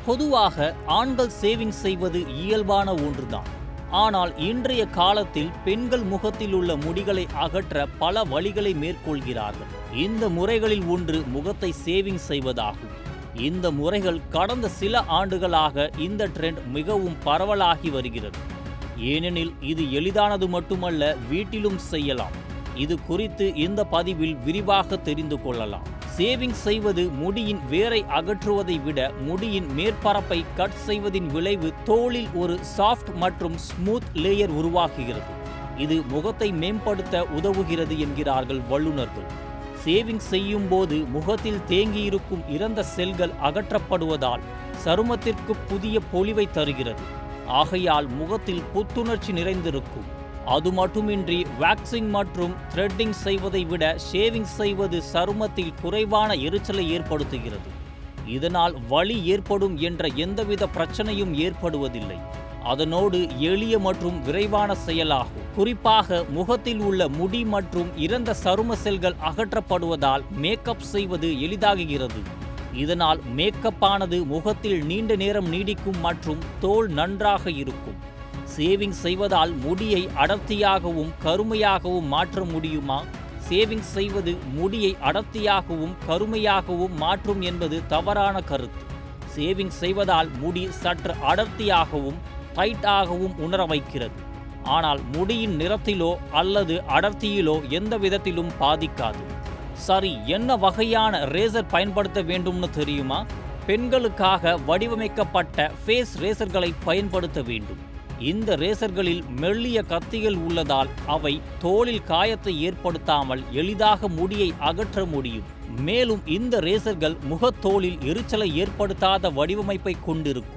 பொதுவாக ஆண்கள் சேவிங் செய்வது இயல்பான ஒன்றுதான். ஆனால் இன்றைய காலத்தில் பெண்கள் முகத்தில் உள்ள முடிகளை அகற்ற பல வழிகளை மேற்கொள்கிறார்கள். இந்த முறைகளில் ஒன்று முகத்தை சேவிங் செய்வதாகும். இந்த முறைகள் கடந்த சில ஆண்டுகளாக இந்த ட்ரெண்ட் மிகவும் பரவலாகி வருகிறது. ஏனெனில் இது எளிதானது மட்டுமல்ல, வீட்டிலும் செய்யலாம். இது குறித்து இந்த பதிவில் விரிவாக தெரிந்து கொள்ளலாம். சேவிங் செய்வது முடியின் வேரை அகற்றுவதை விட முடியின் மேற்பரப்பை கட் செய்வதின் விளைவு தோலில் ஒரு சாஃப்ட் மற்றும் ஸ்மூத் லேயர் உருவாக்குகிறது. இது முகத்தை மேம்படுத்த உதவுகிறது என்கிறார்கள் வல்லுநர்கள். சேவிங் செய்யும் போது முகத்தில் தேங்கியிருக்கும் இறந்த செல்கள் அகற்றப்படுவதால் சருமத்திற்கு புதிய பொலிவை தருகிறது. ஆகையால் முகத்தில் புத்துணர்ச்சி நிறைந்திருக்கும். அது மட்டுமின்றி வேக்சிங் மற்றும் த்ரெட்டிங் செய்வதை விட ஷேவிங் செய்வது சருமத்தில் குறைவான எரிச்சலை ஏற்படுத்துகிறது. இதனால் வலி ஏற்படும் என்ற எந்தவித பிரச்சனையும் ஏற்படுவதில்லை. அதனோடு எளிய மற்றும் விரைவான செயலாகும். குறிப்பாக முகத்தில் உள்ள முடி மற்றும் இறந்த சரும செல்கள் அகற்றப்படுவதால் மேக்கப் செய்வது எளிதாகிறது. இதனால் மேக்கப்பானது முகத்தில் நீண்ட நேரம் நீடிக்கும் மற்றும் தோல் நன்றாக இருக்கும். சேவிங் செய்வதால் முடியை அடர்த்தியாகவும் கருமையாகவும் மாற்ற முடியுமா? சேவிங் செய்வது முடியை அடர்த்தியாகவும் கருமையாகவும் மாற்றும் என்பது தவறான கருத்து. சேவிங் செய்வதால் முடி சற்று அடர்த்தியாகவும் டைட்டாகவும் உணர வைக்கிறது. ஆனால் முடியின் நிறத்திலோ அல்லது அடர்த்தியிலோ எந்த விதத்திலும் பாதிக்காது. சரி, என்ன வகையான ரேசர் பயன்படுத்த வேண்டும்னு தெரியுமா? பெண்களுக்காக வடிவமைக்கப்பட்ட ஃபேஸ் ரேசர்களை பயன்படுத்த வேண்டும். இந்த ரேசர்களில் மெல்லிய கத்திகள் உள்ளதால் அவை தோலில் காயத்தை ஏற்படுத்தாமல் எளிதாக முடியை அகற்ற முடியும். மேலும் இந்த ரேசர்கள் முகத்தோலில் எரிச்சலை ஏற்படுத்தாத வடிவமைப்பை கொண்டிருக்கும்.